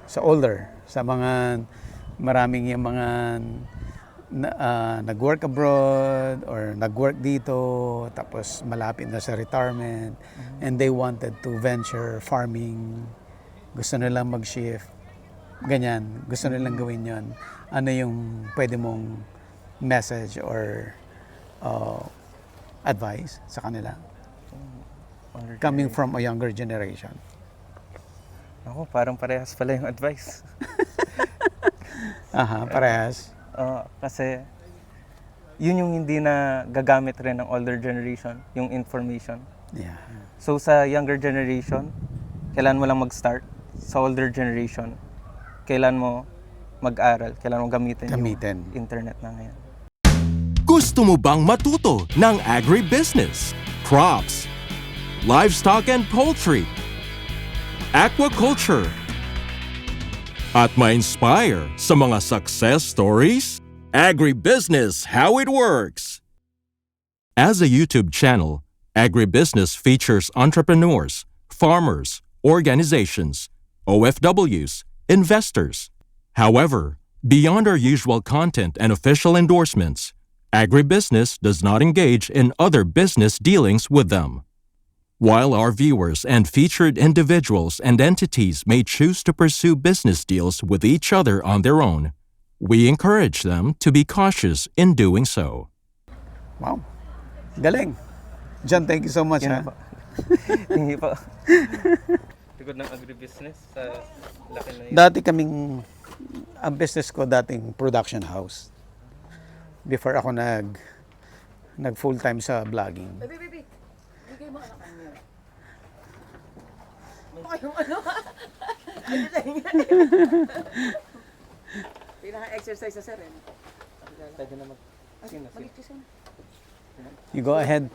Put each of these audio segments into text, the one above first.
sa older, sa mga maraming yung mga nag-work abroad or nag-work dito tapos malapit na sa retirement and they wanted to venture farming, gusto nilang mag-shift, ganyan, gusto nilang gawin yon. Ano yung pwede mong message or advice sa kanila coming from a younger generation? Ako, parang parehas pala yung advice. Parehas. Kasi yun yung hindi na gagamit rin ng older generation, yung information. Yeah. So sa younger generation, kailan mo lang mag-start. Sa older generation, kailan mo mag-aral, kailan mo gamitin yung internet na ngayon. Gusto mo bang matuto ng agribusiness, crops, livestock and poultry, aquaculture, at ma-inspire sa mga success stories? Agribusiness How It Works! As a YouTube channel, Agribusiness features entrepreneurs, farmers, organizations, OFWs, investors. However, beyond our usual content and official endorsements, Agribusiness does not engage in other business dealings with them. While our viewers and featured individuals and entities may choose to pursue business deals with each other on their own, we encourage them to be cautious in doing so. Wow. Galing. John, thank you so much. Yun po. Hindi po. Likod ng agribusiness sa laki na yun. Dati kaming, ang business ko dating production house. Before ako nag full-time sa vlogging. Baby. Bigay mo anak niyo. Baka yung ano? Ano sa inyo? Pinaka-exercise sa sir, eh. Pwede na Sino? You go ahead.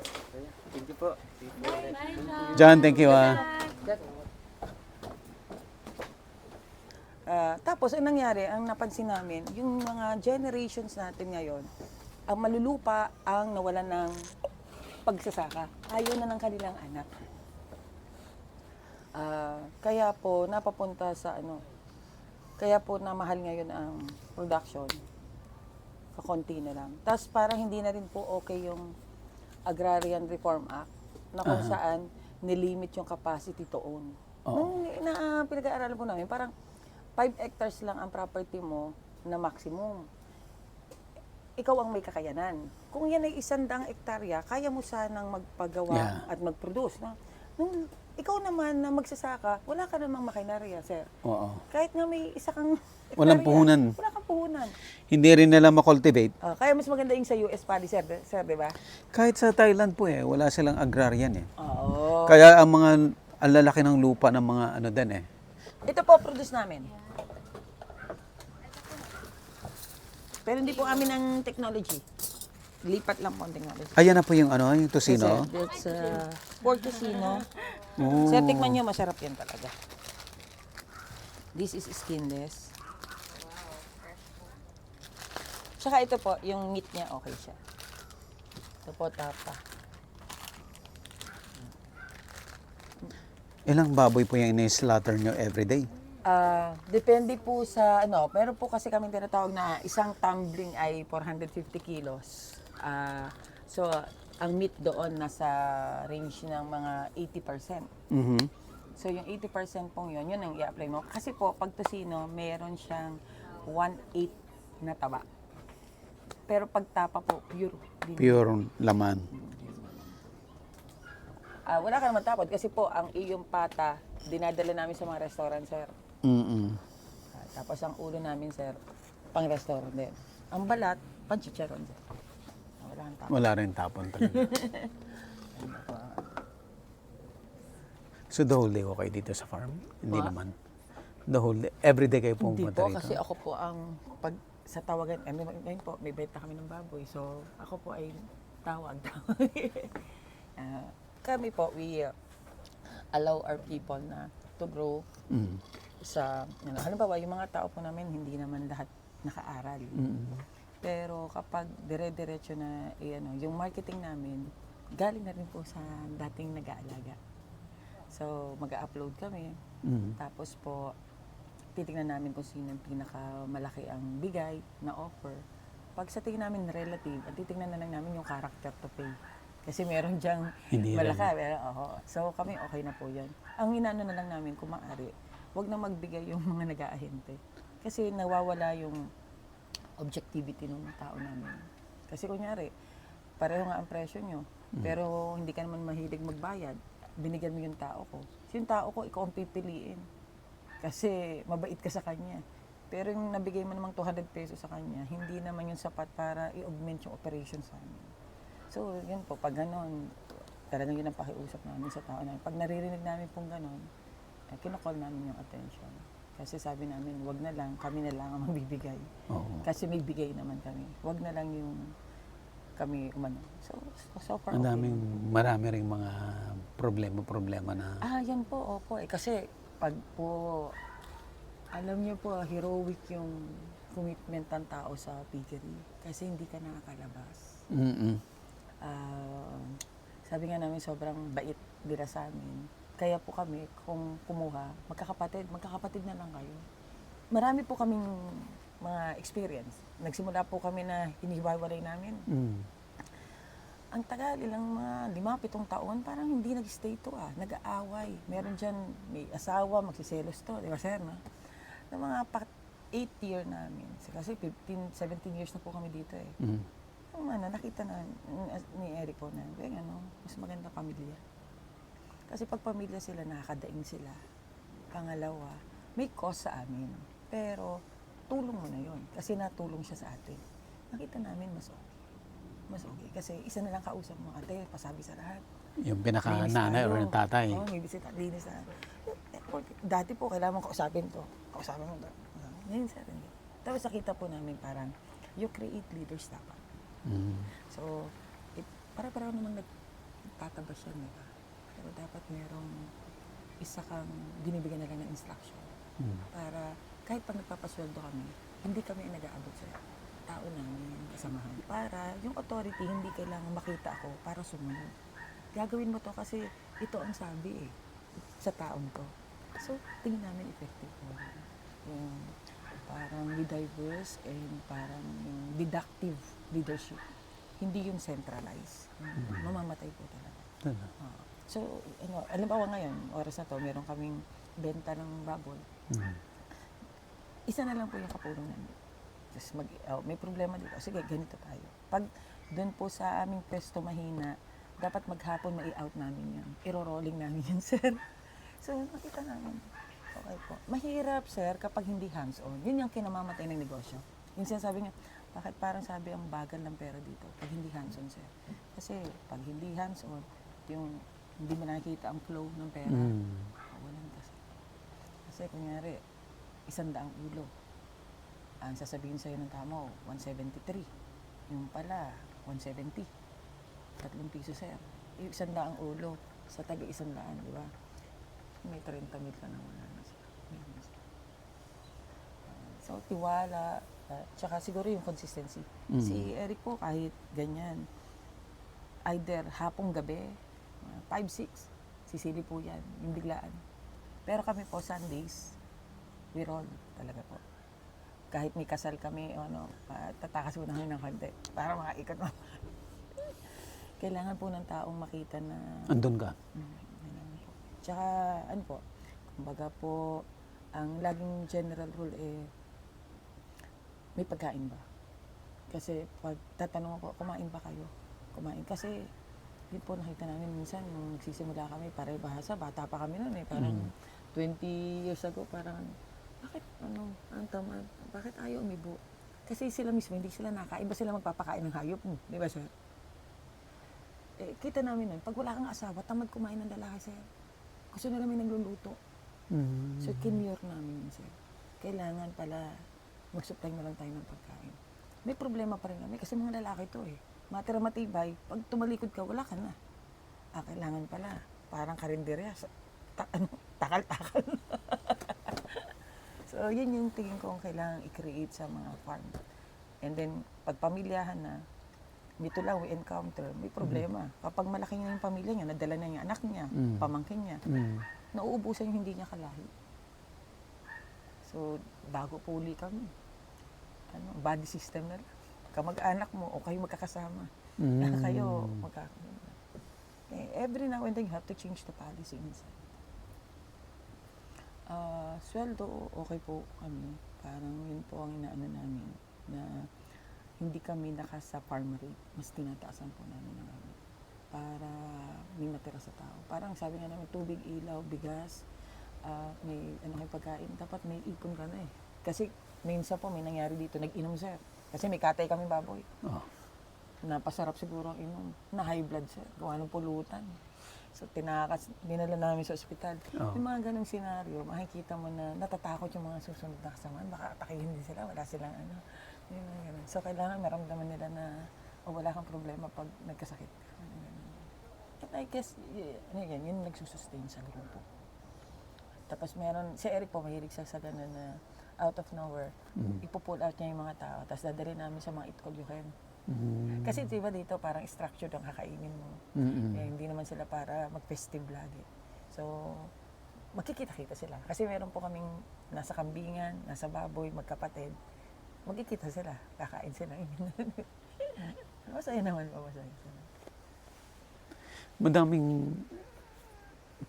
Thank you po. John, thank you. Tapos, ang nangyari, ang napansin namin, yung mga generations natin ngayon, ang malulupa ang nawalan ng pagsasaka. Ayaw na ng kanilang anak. Kaya po, napapunta sa kaya po na mahal ngayon ang production. Kakonti na lang. Tapos parang hindi na rin po okay yung Agrarian Reform Act na kung saan nilimit yung capacity to own. Nung pinag-aaralan po namin, parang 5 hectares lang ang property mo na maximum. Ikaw ang may kakayanan. Kung yan ay 100 hektarya, kaya mo sanang magpagawa at mag-produce. No? Nung ikaw naman na magsasaka, wala ka namang makinarya, sir. Oo. Kahit nga may isa kang hektarya, Walang puhunan. Wala kang puhunan. Hindi rin nila makultivate. Kaya mas maganda yung sa US pali, sir, di ba? Kahit sa Thailand po wala silang agrarian Oo. Kaya ang lalaki ng lupa ng mga din Ito po, produce namin. Pero hindi po amin ang technology. Lipat lang po ang technology. Ayan na po yung yung tocino. That's pork tocino. Oh. Sir, tikman nyo, masarap yan talaga. This is skinless. Tsaka ito po, yung meat niya, okay siya. Ito po, tapa. Ilang baboy po yung ini-slaughter nyo everyday? Depende po sa pero po kasi kami tinatawag na isang tumbling ay 450 kilos. So, ang meat doon nasa range ng mga 80%. Mhm. So, yung 80% pong yun ang i-apply mo. Kasi po, pag tocino, meron siyang 1/8 na taba. Pero pag tapa po, pure. Pure laman. Wala ka naman tapon kasi po, ang iyong pata, dinadala namin sa mga restaurant, sir. Tapos ang ulo namin, sir, pang restaurant din. Ang balat, pang chicharon, sir. Wala kang tapon. Wala rin tapon talaga. So the whole day ko kayo dito sa farm? Hindi naman. The whole day? Everyday kayo Hindi pumunta po, rito? kasi ako po ang, pag sa tawagan, ngayon po, may benta kami ng baboy. So, ako po ay tawag. Kami po, we allow our people na to grow sa, halimbawa, yung mga tao po namin, hindi naman lahat nakaaral. Pero kapag dire-diretso na, yung marketing namin, galing na rin po sa dating nag-aalaga. So, mag-upload kami. Tapos po, titingnan namin kung sino yung pinakamalaki ang bigay na offer. Pag sa tingin namin relative, at titingnan na lang namin yung character to pay. Kasi meron diyang Hindi malaki. Pero, so kami okay na po yan. Ang inaano na lang namin, kung maaari, huwag na magbigay yung mga nag-aahente. Kasi nawawala yung objectivity ng tao namin. Kasi kunyari, pareho nga ang presyo nyo, pero hindi ka naman mahilig magbayad, binigyan mo yung tao ko. So yung tao ko, ikaw ang pipiliin. Kasi mabait ka sa kanya. Pero yung nabigay mo namang 200 pesos sa kanya, hindi naman yung sapat para i-augment yung operation sa amin. So yun po, pag ganon, talagang yun ang pakiusap namin sa tao namin. Pag naririnig namin pong ganon, kinocall namin yung attention. Kasi sabi namin, wag na lang, kami na lang ang magbibigay. Oo. Kasi may bigay naman kami. Wag na lang yung kami umano. So far Ang okay. daming, marami ring mga problema na Yan po, opo. Kasi pag po, alam niyo po, heroic yung commitment ng tao sa piggery. Kasi hindi ka nakakalabas. Sabi nga namin, sobrang bait nila sa amin. Kaya po kami, kung kumuha, magkakapatid na lang kayo. Marami po kaming mga experience. Nagsimula po kami na hinihiwalay namin. Ang tagal, ilang mga 5-7 taon, parang hindi nag-stay to nag-aaway. Meron dyan, may asawa, magsiselos to, di ba sir, no? Ng mga 8 year namin. Kasi 17 years na po kami dito eh. Nakita na ni Eric po na, mas maganda pamilya. Kasi pag pamilya sila, nakakadaing sila. Pangalawa, may cost sa amin. Pero, tulong mo na yon kasi natulong siya sa atin. Nakita namin mas okay. Kasi isa na lang kausap mo, ate, pasabi sa lahat. yung pinaka-nanay or yung tatay. Oo, may bisita, linis na. Dati po, kailangan mong kausapin to. Kausapin mo to. Ngayon, sir, hindi. Tapos nakita po namin parang, you create leaders dapat. So, para namang nagtatabas yan, di ba? Pero dapat merong isa kang binibigyan na lang ng instruction. Para kahit pag nagpapasweldo kami, hindi kami nag-aabot sa tao namin, kasamahan. Para yung authority, hindi kailangan makita ako para sumunod. Gagawin mo to kasi ito ang sabi sa taong to. So, tingin namin effective po. Yung parang diverse and parang yung deductive leadership. Hindi yung centralized. Mamamatay po talaga. So, alimbawa ngayon, oras na to, meron kaming benta ng baboy. Isa na lang po yung kapulong namin. Tapos may problema dito. Sige, ganito tayo. Pag doon po sa aming pwesto mahina, dapat maghapon mai-out namin yan. Iro-rolling namin yan, sir. So, nakita namin. Okay po. Mahirap, sir, kapag hindi hands-on. Yun yung kinamamatay ng negosyo. Yung sinasabi niya, bakit parang sabi ang bagal ng pera dito pag hindi hands-on, sir? Kasi pag hindi hands-on, yung hindi mo nakikita ang flow ng pera, walang kasi. Kasi kunyari, 100 ulo. Ang sasabihin sa'yo ng tamo, 173. Yung pala, 170. 3 piso, sir. 100 ulo sa taga 100, di ba? May 30 mil ka na wala na siya. So, tiwala, tsaka siguro yung consistency. Si Eric po, kahit ganyan, either hapong gabi, 5-6, sisili po yan, yung biglaan. Pero kami po, Sundays, we roll talaga po. Kahit may kasal kami, tatakas mo na kami ng konti para makaikot mo. Kailangan po ng taong makita na Andun ka. Tsaka, kumbaga po, ang laging general rule may pagkain ba? Kasi pag tatanong ako, kumain ba kayo? Kumain. Kasi, yun po nakita namin minsan, nung nagsisimula kami, pare-bahasa, bata pa kami noon parang 20 years ago, parang, bakit, ang tamad, bakit ayaw umibo? Kasi sila mismo, hindi sila nakain, ba sila magpapakain ng hayop mo? Di ba, sir? Kita namin nun, pag wala kang asawa, tamad kumain ng lalaki, sir. Gusto na namin nagluluto. So, kinure namin yun, sir. Kailangan pala, mag-supply na lang tayo ng pagkain. May problema pa rin kami, kasi mga lalaki to Matira matibay, pag tumalikod ka, wala ka na. Kailangan pala, parang karinderya, takal-takal. So, yun yung tingin ko ang kailangan i-create sa mga farm. And then, pag pamilyahan na, dito lang we encounter, may problema. Kapag malaki niya yung pamilya niya, nadala na yung anak niya, pamangkin niya, nauubusan yung hindi niya kalahi. So, So, bago po uli kami. Body system na lang. Kamag-anak mo o kayo magkakasama. Kayo magkakasama. Every now and then, you have to change the policy inside. Sweldo, okay po kami. Parang yun po ang inaano namin na hindi kami sa farm rate. Mas tinataasan po namin ang amin para may matira sa tao. Parang sabi nga namin, tubig, ilaw, bigas, may kayo pagkain, dapat may ipon ka na eh. Kasi minsan po may nangyari dito, nag-inom sir. Kasi may katay kami baboy. Napasarap siguro ang inom. Na high blood sir, gawa ng pulutan. So dinala namin sa ospital. Yung mga ganong senaryo, makikita mo na natatakot yung mga susunod na kasamaan. Baka atakihin din sila, wala silang ano. Yung mga ganun. So kailangan maramdaman nila na wala kang problema pag nagkasakit. And I guess, yun nagsusustain sa grupo. Tapos meron, si Eric po mahilig sa ganun na out of nowhere, ipo-pull out niya yung mga tao, tapos dadalhin namin sa mga itkolyuken. Kasi diba dito parang structured ang kakainin mo. Hindi naman sila para mag-festive lagi. So, magkikita-kita sila. Kasi meron po kaming nasa kambingan, nasa baboy, magkapatid. Magkikita sila, kakain sila. Masaya naman po, masaya sila. Madaming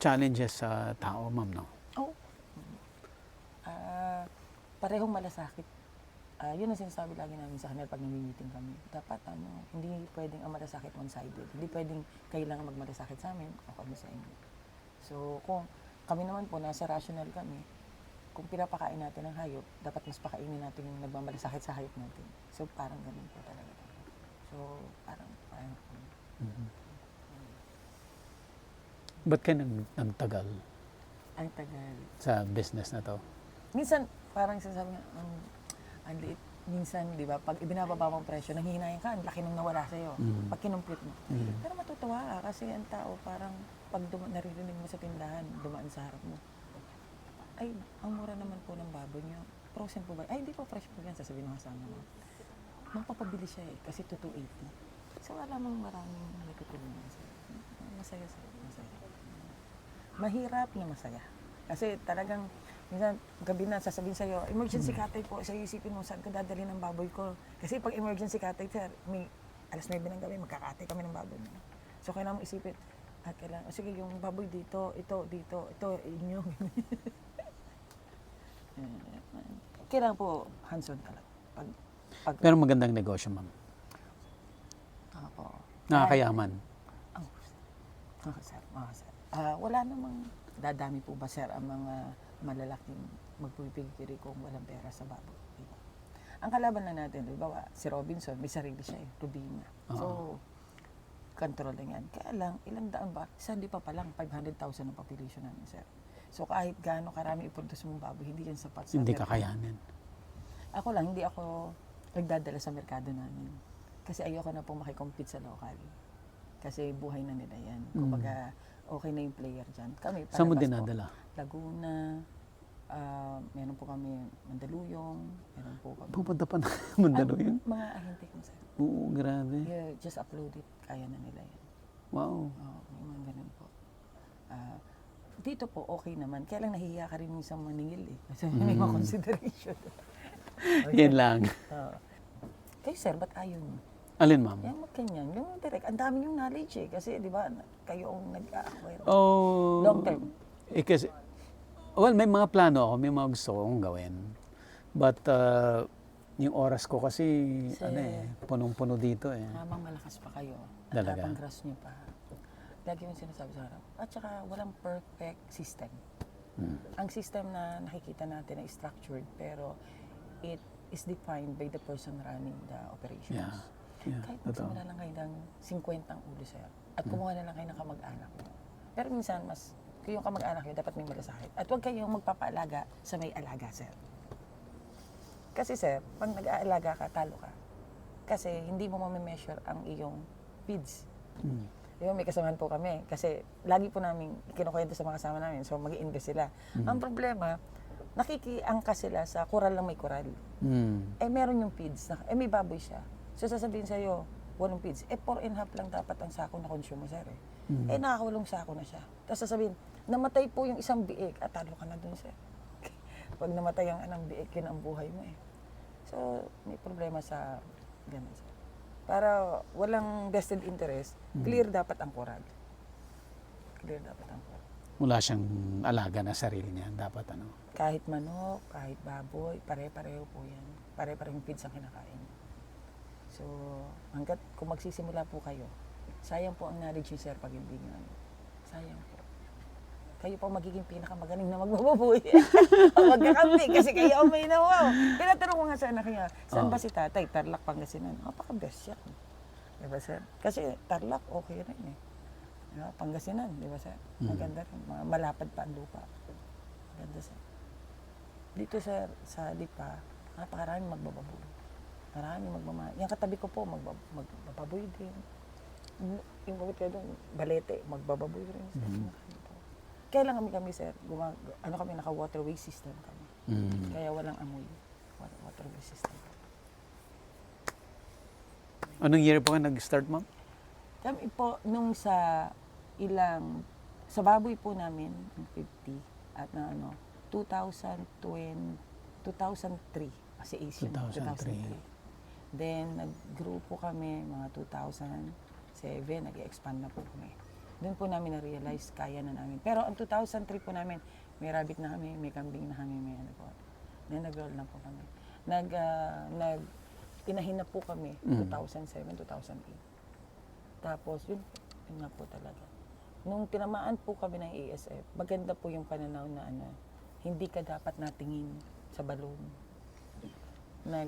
challenges sa tao, ma'am, no? Parehong malasakit. Yun ang sinasabi lagi namin sa kanila pag nami-meeting kami. Dapat hindi pwedeng ang malasakit one-sided. Hindi pwedeng kailangan magmalasakit sa amin o kami sa inyo. So kung kami naman po nasa rational kami, kung pinapakain natin ng hayop, dapat mas pakainin natin yung nagmamalasakit sa hayop natin. So parang ganun po talaga. So parang Ba't kayo nagtagal ang tagal. sa business na to? Minsan, parang sinasabi nga, ang liit. Minsan, di ba, pag ibinababa mo ang presyo, nanghihinayang ka, ang laki nung nawala sa'yo. Pag kinumplit mo. Pero matutuwa ka kasi ang tao, parang pag naririnig mo sa tindahan, dumaan sa harap mo. Ay, ang mura naman po ng baboy niyo. Frozen po ba? Ay, hindi po fresh po yan, sasabihin ng kasama mo. Mapapabili siya eh, kasi 280. So, wala mang maraming nagtutulungan sa'yo. Masaya sa'yo, masaya. Mahirap na masaya. Kasi talagang, minsan, gabi na, sasabihin sa'yo, emergency katay po. Sa'yo isipin mo, saan ko dadalhin ng baboy ko? Kasi pag emergency katay, sir, may alas 9 ng gabi, magkakatay kami ng baboy mo. So, kailangan mo isipin, kailangan, sige, yung baboy dito, ito, inyo. Kailangan po, hands-on talaga. Pero magandang negosyo, ma'am. Ako. Nakakayaman. Sir. Wala namang dadami po ba, sir, ang mga malalaking magpipigiri kung walang pera sa baboy. Diba? Ang kalaban na natin, diba, si Robinson, may sarili siya eh, Rubina. So, control lang yan. Kaya lang, ilang daan ba? Hindi pa lang, 500,000 ang population namin, sir. So, kahit gaano karami i-produce mong baboy, hindi yan sapat sa Hindi merkado. kakayanin. Ako lang, hindi ako nagdadala sa merkado namin. Kasi ayoko na pong makikompete sa local. Kasi buhay na nila yan. Kumbaga, okay na yung player dyan. Kami, Saan mo palabas dinadala? Po, Laguna, meron po kami Mandaluyong, meron po kami... Pupunta pa na Mandaluyong? Mga ahente ko, sir. Oo, grabe. Yeah, just upload it. Kaya na nila yan. Wow. May mga ganun po. Dito po, okay naman. Kaya lang nahihiya ka rin minsan maningil eh. Kasi may mga consideration. Yan lang. Kayo, sir, ba't ayaw niyo? Alin, ma'am? Yan, ganyan. Yung direct, ang dami yung knowledge eh. Kasi, di ba, kayo ang nag-acquire. Oh, Long term. Kasi, well, may mga plano ako, may mga gusto kong gawin. But, yung oras ko kasi, punong-puno dito eh. Habang malakas pa kayo, at Talaga? habang grasp nyo pa, lagi yung sinasabi sa harap. At saka, walang perfect system. Ang system na nakikita natin ay structured, pero it is defined by the person running the operations. Yeah, Kahit totoo. magsimula lang kayo ng 50 ang ulo, sir. At kumuha na lang kayo ng kamag-anak mo. Pero minsan, yung kamag-anak nyo, dapat may malasakit. At huwag kayong magpapaalaga sa may alaga, sir. Kasi, sir, pag nag-aalaga ka, talo ka. Kasi hindi mo ma-measure ang iyong feeds. Di ba, may kasamahan po kami. Kasi lagi po namin kinukwento sa mga kasama namin. So, mag-i-invest sila. Ang problema, nakikiangka sila sa kural lang may kural. Eh, meron yung feeds. May baboy siya. So, sasabihin sa'yo, walang feeds. 4.5 lang dapat ang sako na consume mo, sir. Nakakawalong sako na siya. Tapos sasabihin, namatay po yung isang biik at talo ka na dun, sir. Pag namatay ang anang biik, yun ang buhay mo eh. So, may problema sa ganun, sir. Para walang vested interest, clear dapat ang korag. Clear dapat ang korag. Wala siyang alaga na sarili niya. Dapat ano. Kahit manok, kahit baboy, pare-pareho po yan. Pare-parehong feeds ang kinakain. So, hanggat kung magsisimula po kayo, sayang po ang knowledge niyo, sir, pag hindi nyo. Sayang po. Kayo po magiging pinakamagaling na magbababoy. O magkakampi, kasi kayo ang may nawaw. Tinatanong ko nga sa anak niya, saan ba si tatay? Tarlac, Pangasinan. Napaka-best yan. Diba, sir? Kasi Tarlac, okay rin eh. Diba? Pangasinan, diba, sir? Maganda rin. Malapad pa ang lupa. Maganda, sir. Dito, sir, sa Lipa, napakaraming magbababoy. Maraming magmamahal. Yung katabi ko po, magbababoy din. Yung kapit kayo doon, Balete, magbababoy rin. Kaya lang kami, sir, kami, naka-waterway system kami. Kaya walang amoy. Waterway system. Anong year po ka nag-start, ma'am? Kami po, nung sa baboy po namin, 50, at 2003, kasi Asian, 2003. Then, nag-grow po kami, mga 2007, nag-expand na po kami. Doon po namin na-realize, kaya na namin. Pero ang 2003 po namin, may rabbit na kami, may kambing na kami, may ano po. Then nag-roll na po kami. Inahin na po kami, 2007, 2008. Tapos, yun nga po talaga. Nung tinamaan po kami ng ASF, maganda po yung pananaw na hindi ka dapat natingin sa balon.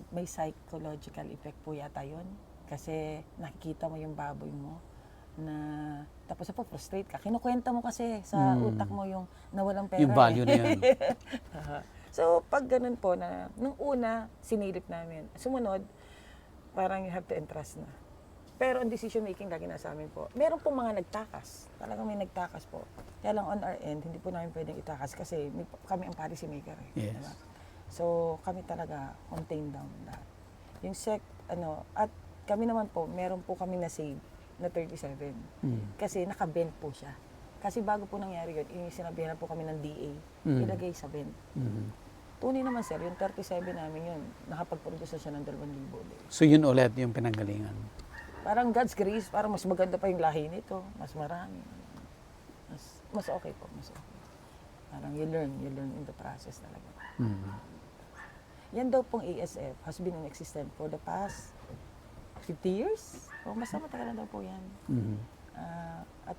May psychological effect po yata yun. Kasi nakikita mo yung baboy mo na tapos po frustrate ka. Kinukwenta mo kasi sa utak mo yung nawalang pera. Yung value na yan. So, pag ganun po na, nung una, sinilip namin. Sumunod, parang you have to entrust na. Pero ang decision making lagi na sa amin po. Meron po mga nagtakas. Talagang may nagtakas po. Kaya lang on our end, hindi po namin pwedeng itakas kasi kami ang policy maker eh. Yes. Diba? So, kami talaga contain down lahat. Yung at kami naman po, meron po kami na save na 37. Kasi naka-bend po siya. Kasi bago po nangyari yun, sinabihan po kami ng DA, ilagay sa bend. Tunay naman, sir, yung 37 namin yun, nakapag-produce na siya ng 2,000 ulit. So yun ulit yung pinanggalingan. Parang God's grace, parang mas maganda pa yung lahi nito, mas marami. Mas okay po, mas okay. Parang you learn in the process talaga. Yan daw pong ASF has been in existence for the past 50 years? O basta matagal na daw po yan. At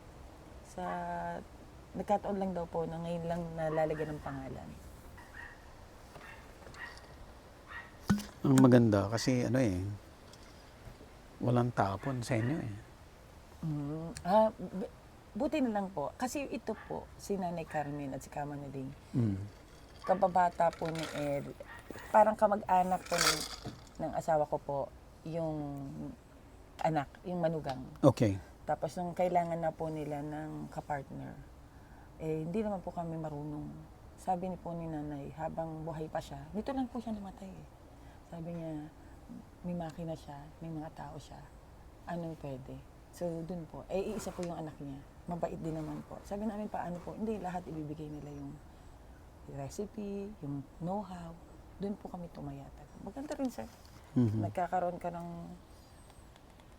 nagkataon lang daw po na ngayon lang nalalagyan ng pangalan. Ang maganda kasi walang tapon sa inyo eh. Buti na lang po. Kasi ito po, si Nanay Carmen at si Kama Nading, kababata po ni Ed, parang kamag-anak po ng asawa ko po, yung anak, yung manugang. Okay. Tapos nung kailangan na po nila ng kapartner, hindi naman po kami marunong. Sabi ni po ni Nanay, habang buhay pa siya, nito lang po siya namatay eh. Sabi niya, may makina siya, may mga tao siya, anong pwede? So dun po, isa po yung anak niya, mabait din naman po. Sabi namin, paano po? Hindi, lahat ibibigay nila yung recipe, yung know-how, dun po kami tumayatag. Maganda rin, sir. Nagkakaroon ka ng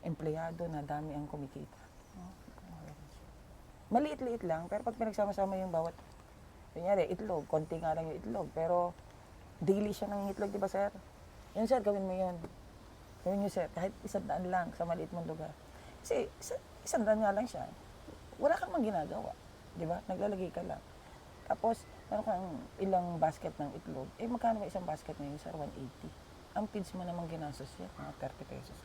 empleyado na dami ang kumikita. Maliit-liit lang, pero pag pinagsama-sama yung bawat, kunyari, itlog, konti nga lang yung itlog, pero daily siya ng itlog, di ba, sir? Yan, sir, gawin mo yun. Gawin nyo, sir, kahit 100 lang sa maliit mong lugar. Kasi 100 nga lang siya. Wala kang mang ginagawa, di ba? Naglalagay ka lang. Tapos, meron kang ilang basket ng itlog. Magkano ba isang basket ngayon, sir? 180. Ang feeds mo namang ginastos yan, mga 30 pesos.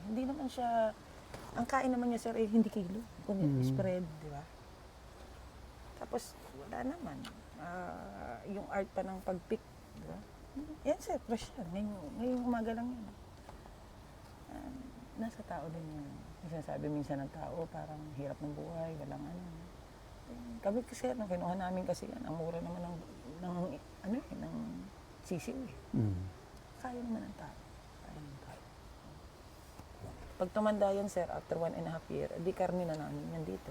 Hindi naman siya, ang kain naman niya, sir, hindi kilo, kundi spread, di ba? Tapos, wala naman. Yung art pa ng pag-pick, di ba? Yan, sir, fresh yan. Ngayong umaga lang yan. Nasa tao din yan. Sinasabi minsan ng tao, parang hirap ng buhay, walang ano. Kami kasi, nung kinuha namin kasi yan, ang mura naman ng sisiw eh. Kaya naman ng tao. Pag tumanda yan, sir, after 1.5 year, di karne na namin yan dito.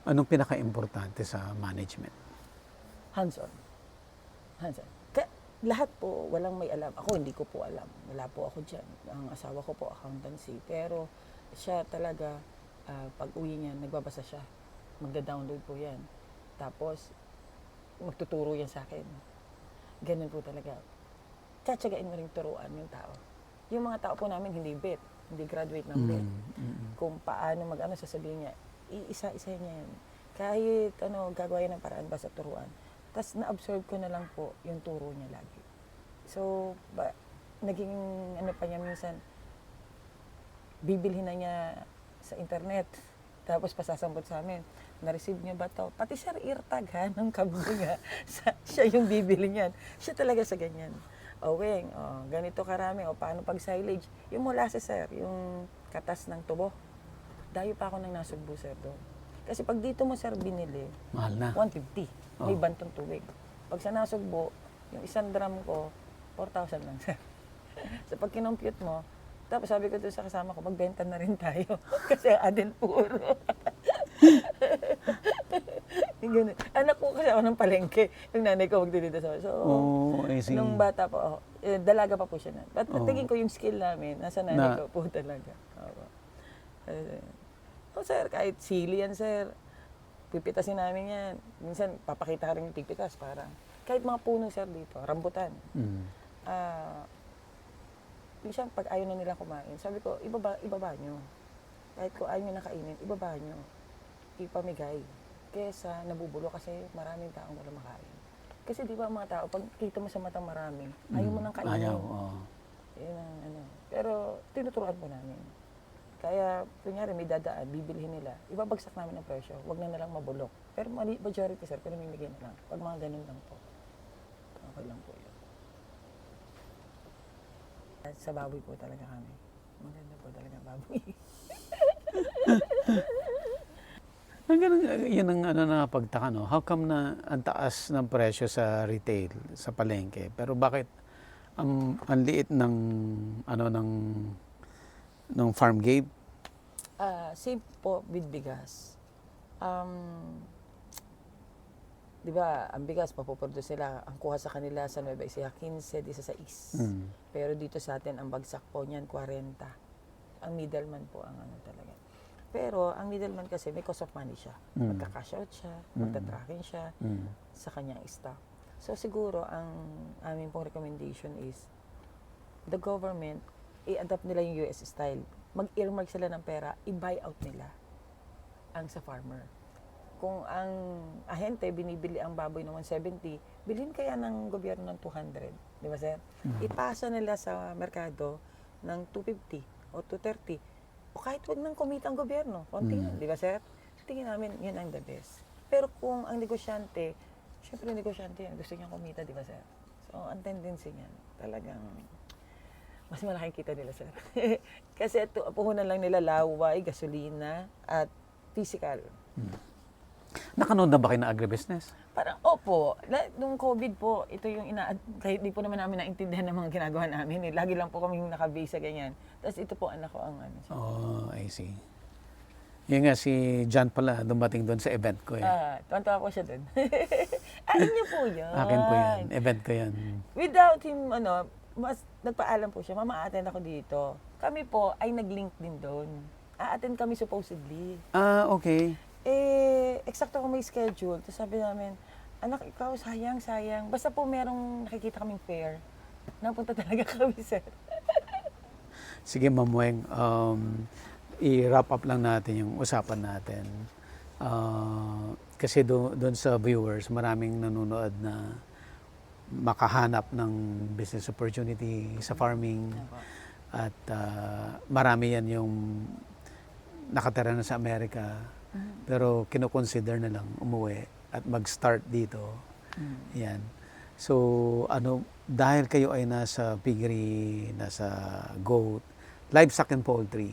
Anong pinaka-importante sa management? Hands-on. Hands-on. Lahat po, walang may alam. Ako, hindi ko po alam. Wala po ako dyan. Ang asawa ko po, accountancy. Pero siya talaga, pag uwi niya, nagbabasa siya. Magda-download po yan. Tapos, magtuturo yan sa akin. Ganun po talaga. Tsatsagain mo rin turuan yung tao. Yung mga tao po namin, hindi bet. Hindi graduate ng bet. Kung paano sasabihin niya, isa-isa niya yan. Kahit gagawa yan ng paraan basta turuan. Tapos na-absorb ko na lang po yung turo niya lagi. So, naging pa niya minsan, bibilhin na niya sa internet. Tapos pasasambot sa amin, na-receive niya ba to? Pati sir, eartag ha, ng kabog nga. Siya yung bibili niyan. Siya talaga sa ganyan. Weng, ganito karami, paano pag silage? Yung molasses sir, yung katas ng tubo. Dayo pa ako ng nasugbo sir doon. Kasi pag dito mo sir binili, Mahal na. 150. May bantong tubig. Pag sa nasugbo, yung isang drum ko, 4,000 lang sir. So pag kinompute mo, tapos sabi ko doon sa kasama ko, magbenta na rin tayo. Kasi adin puro. Anak ko kasi ako ng palengke. Yung nanay ko magdidita sa so, I see. nung bata po, dalaga pa po siya na. But tingin ko yung skill namin, nasa nanay ko po talaga. Sir, kahit sili yan, sir. Pipitasin namin yan. Minsan, papakita ka rin yung pipitas para. Kahit mga puno, sir, dito, rambutan. Minsan, pag ayaw na nila kumain, sabi ko, ibaba nyo. Kahit kung ayaw nyo nakainin, ibaba nyo. Ipamigay. Kesa nabubulo kasi maraming taong wala makain. Kasi di ba mga tao, pag kita mo sa matang marami, ayaw mo nang kainin. Ayaw, Yun ang Pero tinuturuan po namin. Kaya, kunyari, may dadaan, bibilhin nila, ibabagsak namin ang presyo, wag na nalang mabulok. Pero majority, sir, pinamimigay na lang. Pag mga ganun lang po. Okay lang po yun. Sa baboy po talaga kami. Maganda po talaga baboy. Yun ang nakapagtaka, no? How come na ang taas ng presyo sa retail, sa palengke? Pero bakit ang liit ng farm gate? Same po with bigas. Di ba, ang bigas, mapuproduce sila, ang kuha sa kanila sa Nueva Ecija, 15, 16. Pero dito sa atin, ang bagsak po niyan, 40. Ang middleman po ang talaga. Pero ang middleman kasi may cost of money siya. Magka-cash out siya, magta-tracking siya sa kanyang stock. So siguro ang aming pong recommendation is the government i-adapt nila yung US style. Mag-earmark sila ng pera, i-buy out nila ang sa farmer. Kung ang ahente binibili ang baboy ng 170, bilhin kaya ng gobyerno ng 200, di ba sir? Ipasa nila sa merkado ng 250 o 230. O kahit wag nang kumita ang gobyerno, konti yan, di ba sir? Tingin namin, yun ang the best. Pero kung ang negosyante, syempre negosyante yan, gusto niyang kumita, di ba sir? So, ang tendency niyan, talagang mas malaking kita nila sir. Kasi ito, puhunan lang nila laway, gasolina, at physical. Nakanood na ba kayo ng agribusiness? Parang, opo, nung COVID po, ito yung kahit di po naman namin naintindihan ng mga ginagawa namin. Lagi lang po kami nakabase sa ganyan. Tapos ito po, anak ko ang I see. Yung nga si John pala, dumating doon sa event ko. Tuwan-tuwa po siya doon. Akin niyo po yun. Akin po yan. Event ko yan. Without him, mas nagpaalam po siya, mama, attend ako dito. Kami po ay nag-link din doon. A-attend kami supposedly. Okay. Eksakto ko may schedule. Tapos sabi namin, anak, ikaw, sayang. Basta po merong nakikita kaming fair. Napunta talaga kami, sir. Sige, Ma'am Weng. I-wrap up lang natin yung usapan natin. Kasi doon sa viewers, maraming nanonood na makahanap ng business opportunity sa farming. At marami yan yung nakatira na sa Amerika. Pero kinoconsider na lang umuwi at mag-start dito. Yan. So, dahil kayo ay nasa piggery, nasa goat, livestock and poultry,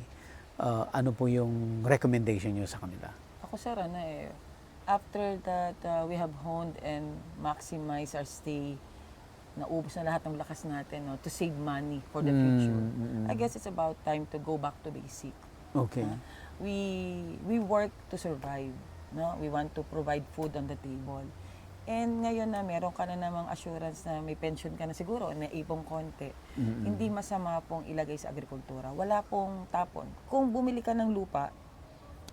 ano po yung recommendation nyo sa kanila? Ako, sir, after that we have honed and maximized our stay, naubos na lahat ng lakas natin to save money for the future. I guess it's about time to go back to basic. Okay. We work to survive. no? We want to provide food on the table. And ngayon na meron ka na namang assurance na may pension ka na siguro, may ipong konti, hindi masama pong ilagay sa agrikultura. Wala pong tapon. Kung bumili ka ng lupa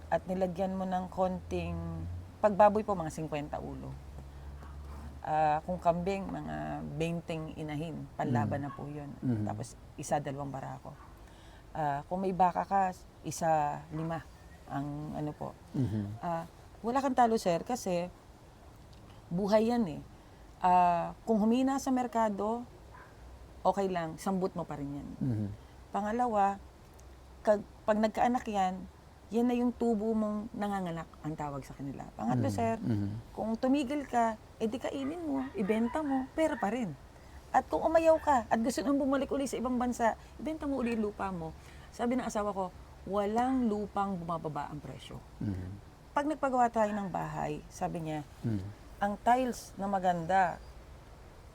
at nilagyan mo ng konting, pagbaboy po mga 50 ulo. Kung kambing, mga 20 inahin, panlaban na po yun. Tapos isa, 2 barako. Kung may baka ka, isa, 5 ang ano po. Wala kang talo, sir, kasi buhay yan eh. Kung humina sa merkado, okay lang, sambut mo pa rin yan. Pangalawa, pag nagkaanak yan, yan na yung tubo mong nanganganak, ang tawag sa kanila. Pangatlo, sir, kung tumigil ka, edi kainin mo, ibenta mo, pera pa rin. At kung umayaw ka, at gusto nang bumalik uli sa ibang bansa, ibenta mo uli yung lupa mo. Sabi ng asawa ko, walang lupang bumababa ang presyo. Pag nagpagawa tayo ng bahay, sabi niya, ang tiles na maganda,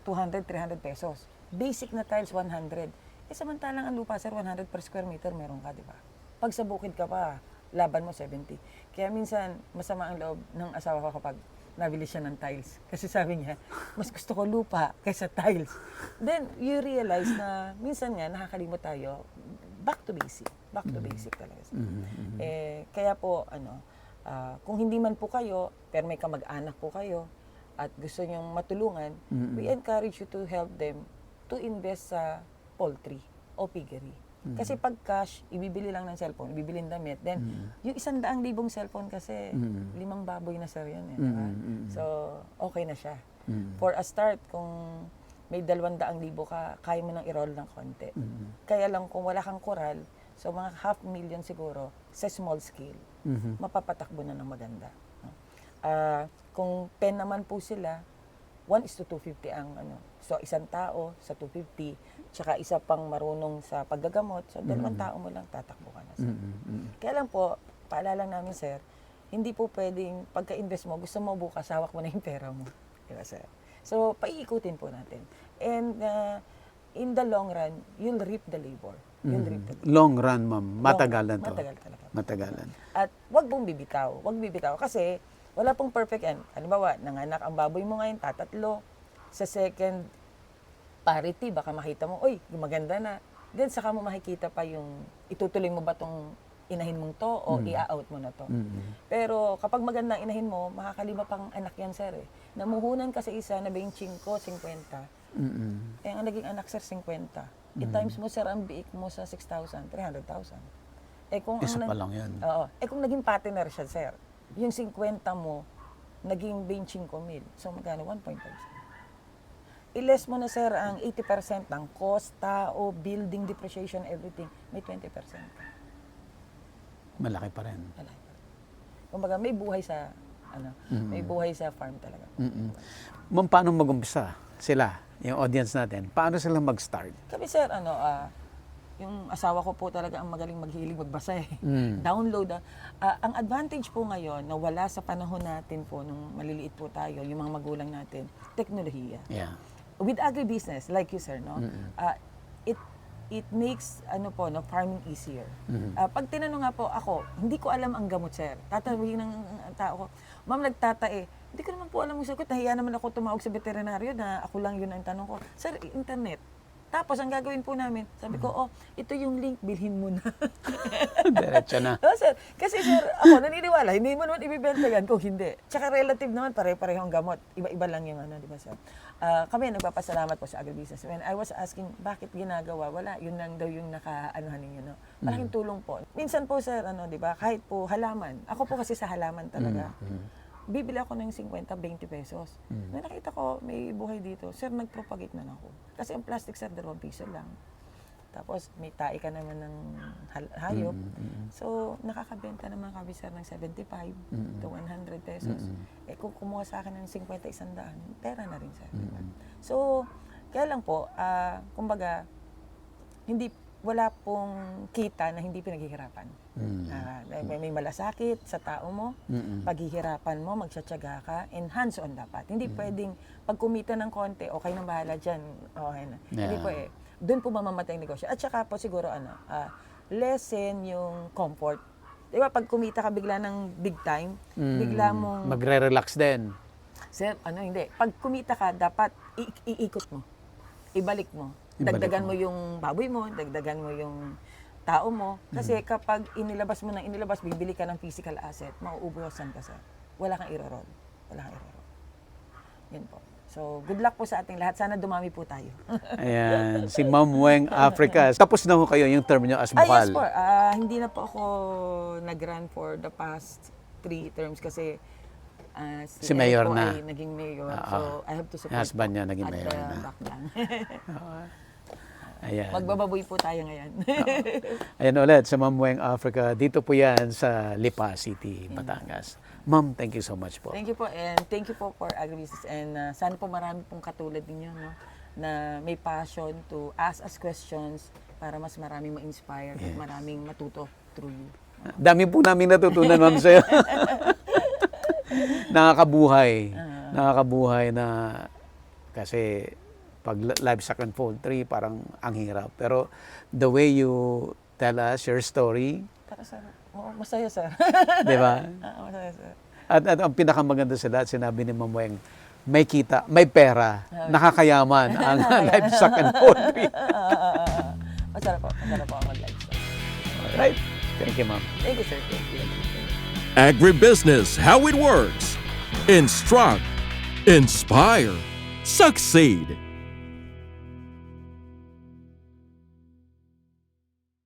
200, 300 pesos. Basic na tiles, 100. Samantalang ang lupa, sir, 100 per square meter meron ka, di ba? Pag sa bukid ka pa, laban mo 70. Kaya minsan, masama ang loob ng asawa ko kapag nabili siya ng tiles. Kasi sabi niya, mas gusto ko lupa kaysa tiles. Then, you realize na minsan nga, nakakalimot tayo, back to basic. Back to basic talaga. Kaya po, kung hindi man po kayo, pero may kamag-anak po kayo, at gusto nyong matulungan, we encourage you to help them to invest sa poultry o piggery. Kasi pag cash, ibibili lang ng cellphone, ibibili ng damit. Then, yung 100,000 cellphone kasi, 5 baboy na sir yun. Diba? So, okay na siya. For a start, kung may 200,000 ka, kaya mo nang i-roll ng konti. Kaya lang, kung wala kang koral, so mga 500,000 siguro, sa small scale, mapapatakbo na ng maganda. Kung 10 naman po sila, 1:250 ang So, isang tao sa 250, tsaka isa pang marunong sa paggagamot, so 2 tao mo lang, tatakbo ka na. Kaya lang po, paalala namin, sir, hindi po pwedeng, pagka-invest mo, gusto mo bukas, hawak mo na yung pera mo. Diba, sir? So, paiikutin po natin. And in the long run, you'll reap the labor. You'll reap the labor. Long run, ma'am. Matagalan to. Matagal talaga. Matagalan. At wag mong bibitaw. Wag bibitaw kasi wala pong perfect end. Halimbawa, nanganak ang baboy mo ngayon, tatatlo. Sa second parity, baka makita mo, oy, maganda na. Then, saka mo makikita pa yung, itutuloy mo ba tong inahin mong to o i-out mo na to. Pero kapag maganda ang inahin mo, makakalima pang anak yan, sir. Namuhunan ka sa isa na 25, 50. Ang naging anak, sir, 50. I-times mo, sir, ang biik mo sa 6,000, 300,000. Kung Isa pa lang yan. Oo. Kung naging partner siya, sir, yung 50 mo, naging 25,000. So, magkano? 1.5. I-less mo na, sir, ang 80% ng cost, tao, building, depreciation, everything. May 20%. Malaki pa rin. Malaki. Kumbaga, may buhay sa, may buhay sa farm talaga. Ma'am, paano mag-umpisa sila, yung audience natin? Paano sila mag-start? Kami, sir, yung asawa ko po talaga ang magaling maghilig magbasa eh. Download. Ang advantage po ngayon na wala sa panahon natin po, nung maliliit po tayo, yung mga magulang natin, teknolohiya. Yeah. With agribusiness, like you, sir, no? It makes farming easier. Pag tinanong nga po ako, hindi ko alam ang gamot, sir. Tatawihin ng tao ko, ma'am, nagtatae. Hindi ko naman po alam ang sagot. Nahiya naman ako tumawag sa veterinaryo na ako lang yun ang tanong ko. Sir, internet. Tapos, ang gagawin po namin, sabi ko, ito yung link, bilhin mo na. Diretso na. Sir, kasi sir, ako naniniwala, hindi mo naman ibibenta yan kung hindi. Tsaka relative naman, pare-pareho ang gamot. Iba-iba lang yung di ba, sir? Kami, nagpapasalamat po sa agribusiness. When I was asking, bakit ginagawa? Wala, yun lang daw yung naka-anuhan ninyo, no? Malaking tulong po. Minsan po, sir, di ba, kahit po halaman. Ako po kasi sa halaman talaga. Bibili ako ng 50, 20 pesos. Nung nakita ko, may buhay dito, sir, nag-propagate na ako. Kasi ang plastic, sir, 2 piso lang. Tapos, may tae ka naman ng hayop. So, nakakabenta naman kami, sir, ng 75 to 100 pesos. Kung kumuha sa akin ng 50, 100, pera na rin, sir. So, kaya lang po, kumbaga, wala pong kita na hindi pinaghihirapan. May malasakit sa tao mo, paghihirapan mo, magtsatsaga ka, and hands-on dapat. Hindi pwedeng, pag kumita ng konti, okay nang bahala dyan, okay na. Hindi po doon po mamamatay ang negosyo. At saka po siguro, lessen yung comfort. Di ba, pag kumita ka bigla ng big time, bigla mong, Magre-relax din. sir, hindi. Pag kumita ka, dapat iikot mo. Ibalik mo. Dagdagan mo yung baboy mo, dagdagan mo yung tao mo. Kasi kapag inilabas mo ng inilabas, bibili ka ng physical asset, mauubusan ka, sir. Wala kang iro-roll. Wala kang iro-roll. Yun po. So, good luck po sa ating lahat. Sana dumami po tayo. Ayan, si Ma'am Weng Africa. Tapos na ho kayo yung term nyo as Yes bukal. po. Hindi na po ako nag-run for the past 3 terms kasi Si Mayor Eric po na. ay naging mayor. So, I have to support Yung husband niya po naging at mayor the na. back lang. Ayan. Magbababoy po tayo ngayon. Ayan ulit, sa Ma'am Weng Africa. Dito po yan sa Lipa City, Batangas. Ma'am, thank you so much po. Thank you po, and thank you po for agribusiness, and sana po marami pong katulad ninyo, no, na may passion to ask us questions para mas maraming ma-inspire at maraming matuto through you. Dami po namin natutunan, Ma'am, sa'yo. Nakakabuhay. Nakakabuhay na kasi pag livestock and poultry, parang ang hirap. Pero the way you tell us your story, Para sir, masaya sir. di ba? Masaya sir. At ang pinakamaganda sa lahat, sinabi ni Ma'am Weng, may kita, may pera, nakakayaman ang livestock and poultry. Masarap po ang mag-livestock. Right? Thank you, Ma'am. Thank you sir, thank you. Agribusiness, how it works. Instruct, inspire, succeed.